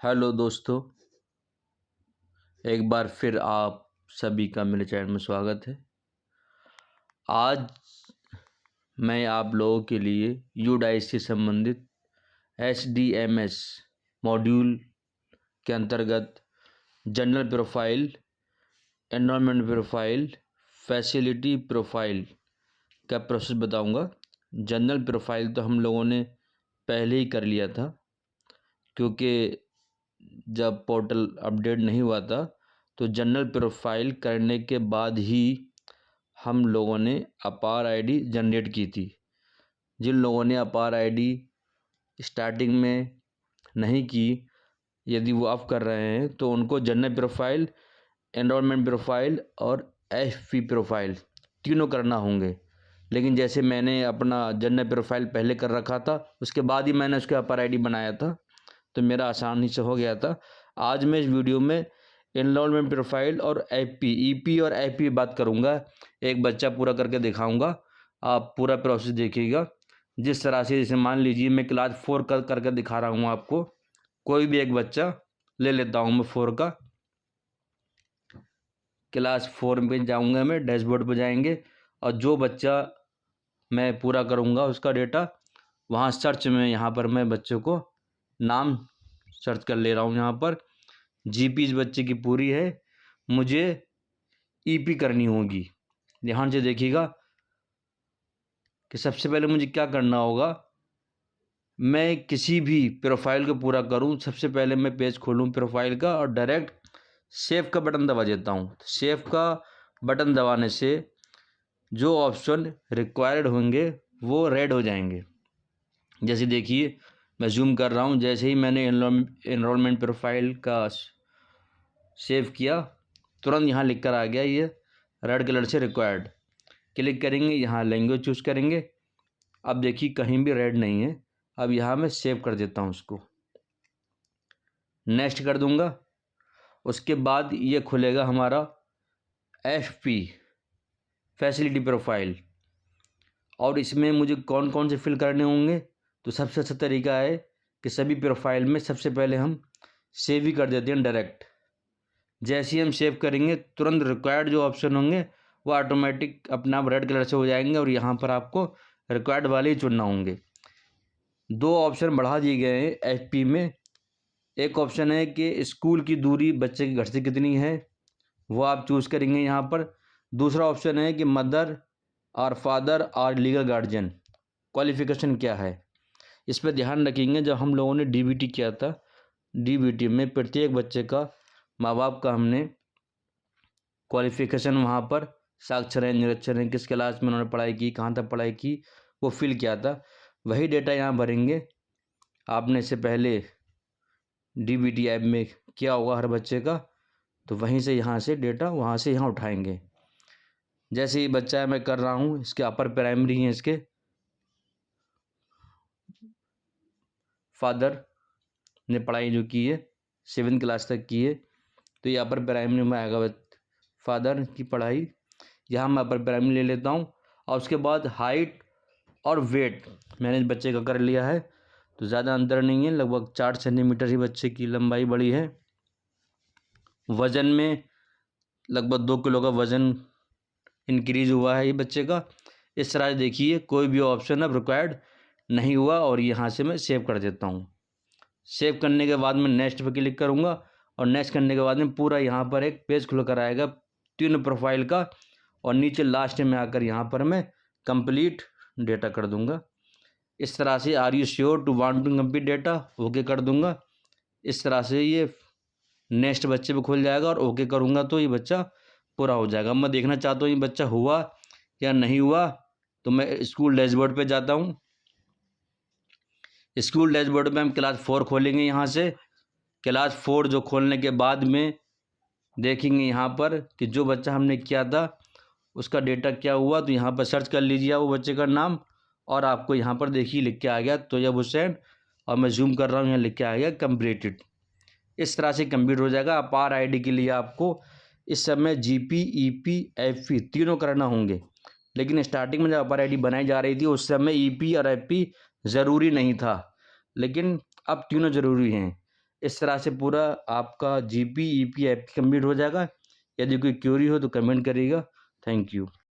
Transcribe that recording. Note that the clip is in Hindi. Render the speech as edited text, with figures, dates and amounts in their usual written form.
हेलो दोस्तों, एक बार फिर आप सभी का मेरे चैनल में स्वागत है। आज मैं आप लोगों के लिए यूडाइस से संबंधित HDMS मॉड्यूल के अंतर्गत general profile, environment profile, facility profile का प्रोसेस बताऊंगा। जनरल प्रोफाइल तो हम लोगों ने पहले ही कर लिया था, क्योंकि जब पोर्टल अपडेट नहीं हुआ था तो जनरल प्रोफाइल करने के बाद ही हम लोगों ने अपार आईडी जनरेट की थी। जिन लोगों ने अपार आईडी स्टार्टिंग में नहीं की, यदि वो अब कर रहे हैं तो उनको जनरल प्रोफाइल, एनरोलमेंट प्रोफाइल और एफपी प्रोफाइल तीनों करना होंगे। लेकिन जैसे मैंने अपना जनरल प्रोफाइल पहले कर रखा था, उसके बाद ही मैंने उसके अपार आईडी बनाया था, तो मेरा आसानी से हो गया था। आज मैं इस वीडियो में एनरोलमेंट प्रोफाइल और ईपी और एफपी बात करूंगा। एक बच्चा पूरा करके दिखाऊंगा, आप पूरा प्रोसेस देखिएगा। जिस तरह से, जैसे मान लीजिए मैं क्लास 4 करके दिखा रहा हूँ आपको। कोई भी एक बच्चा ले लेता हूँ मैं 4 का। क्लास 4 में जाऊँगा, मैं डैशबोर्ड पर जाएंगे और जो बच्चा मैं पूरा करूँगा उसका डेटा वहाँ सर्च में, यहाँ पर मैं बच्चों को नाम सर्च कर ले रहा हूँ। यहाँ पर जीपी इस बच्चे की पूरी है, मुझे ईपी करनी होगी। ध्यान से देखिएगा कि सबसे पहले मुझे क्या करना होगा। मैं किसी भी प्रोफाइल को पूरा करूं, सबसे पहले मैं पेज खोलूं प्रोफाइल का और डायरेक्ट सेव का बटन दबा देता हूं। सेव का बटन दबाने से जो ऑप्शन रिक्वायर्ड होंगे वो रेड हो जाएंगे। जैसे देखिए, मैं जूम कर रहा हूं, जैसे ही मैंने एनरोलमेंट प्रोफाइल का सेव किया, तुरंत यहाँ लिख कर आ गया ये रेड कलर से रिक्वायर्ड। क्लिक करेंगे, यहाँ लैंग्वेज चूज़ करेंगे। अब देखिए कहीं भी रेड नहीं है। अब यहाँ मैं सेव कर देता हूँ उसको, नेक्स्ट कर दूंगा। उसके बाद ये खुलेगा हमारा एफपी फैसिलिटी प्रोफाइल, और इसमें मुझे कौन कौन से फिल करने होंगे। तो सबसे अच्छा तरीका है कि सभी प्रोफाइल में सबसे पहले हम सेव ही कर देते हैं डायरेक्ट। जैसे ही हम सेव करेंगे, तुरंत रिक्वायर्ड जो ऑप्शन होंगे वो ऑटोमेटिक अपना आप रेड कलर से हो जाएंगे और यहाँ पर आपको रिक्वायर्ड वाले ही चुनना होंगे। 2 ऑप्शन बढ़ा दिए गए हैं एफपी में। एक ऑप्शन है कि स्कूल की दूरी बच्चे के घर से कितनी है, वो आप चूज़ करेंगे यहाँ पर। दूसरा ऑप्शन है कि मदर और फादर और लीगल गार्जियन क्वालिफ़िकेशन क्या है। इस पर ध्यान रखेंगे। जब हम लोगों ने डीबीटी किया था, डीबीटी में प्रत्येक बच्चे का, माँ बाप का, हमने क्वालिफ़िकेशन वहाँ पर साक्षर है, निरक्षर है, किस क्लास में उन्होंने पढ़ाई की, कहाँ तक पढ़ाई की, वो फिल किया था। वही डेटा यहाँ भरेंगे। आपने इससे पहले डीबीटी ऐप में किया होगा हर बच्चे का, तो वहीं से यहाँ से डेटा वहाँ से यहाँ उठाएंगे। जैसे ही बच्चा है, मैं कर रहा हूँ, इसके अपर प्राइमरी हैं, इसके फादर ने पढ़ाई जो की है 7th क्लास तक की है, तो ये अपर प्राइमरी में आएगा फादर की पढ़ाई। यहाँ मैं अपर प्राइमरी ले लेता हूँ। और उसके बाद हाइट और वेट मैंने इस बच्चे का कर लिया है, तो ज़्यादा अंतर नहीं है, लगभग 4 सेंटीमीटर ही बच्चे की लंबाई बड़ी है। वज़न में लगभग 2 किलो का वज़न इंक्रीज़ हुआ है ये बच्चे का। इस तरह से देखिए, कोई भी ऑप्शन अब रिक्वायर्ड नहीं हुआ और यहाँ से मैं सेव कर देता हूँ। सेव करने के बाद मैं नेक्स्ट पर क्लिक करूँगा और नेक्स्ट करने के बाद में पूरा यहाँ पर एक पेज खुल कर आएगा 3 प्रोफाइल का, और नीचे लास्ट में आकर यहाँ पर मैं कंप्लीट डेटा कर दूँगा। इस तरह से are you sure to want to complete data, okay कर दूँगा। इस तरह से ये नेक्स्ट बच्चे पे खुल जाएगा और ओके करूँगा तो ये बच्चा पूरा हो जाएगा। मैं देखना चाहता हूँ ये बच्चा हुआ या नहीं हुआ, तो मैं स्कूल डैशबोर्ड पे जाता हूँ। स्कूल डैशबोर्ड में हम क्लास 4 खोलेंगे। यहाँ से क्लास 4 जो खोलने के बाद में देखेंगे यहाँ पर कि जो बच्चा हमने किया था उसका डेटा क्या हुआ। तो यहाँ पर सर्च कर लीजिए वो बच्चे का नाम, और आपको यहाँ पर देखिए लिख के आ गया तोयब हुसैन, और मैं जूम कर रहा हूँ, यहाँ लिख के आ गया कंप्लीटेड। इस तरह से कंप्लीट हो जाएगा। अपार आईडी के लिए आपको इस समय जीपी, ईपी, एफपी तीनों करना होंगे। लेकिन स्टार्टिंग में जब अपार आईडी बनाई जा रही थी उस समय ईपी और एफपी ज़रूरी नहीं था, लेकिन अब तीनों ज़रूरी हैं। इस तरह से पूरा आपका जीपी ईपी ऐप कंप्लीट हो जाएगा। यदि कोई क्वेरी हो तो कमेंट करिएगा। Thank you.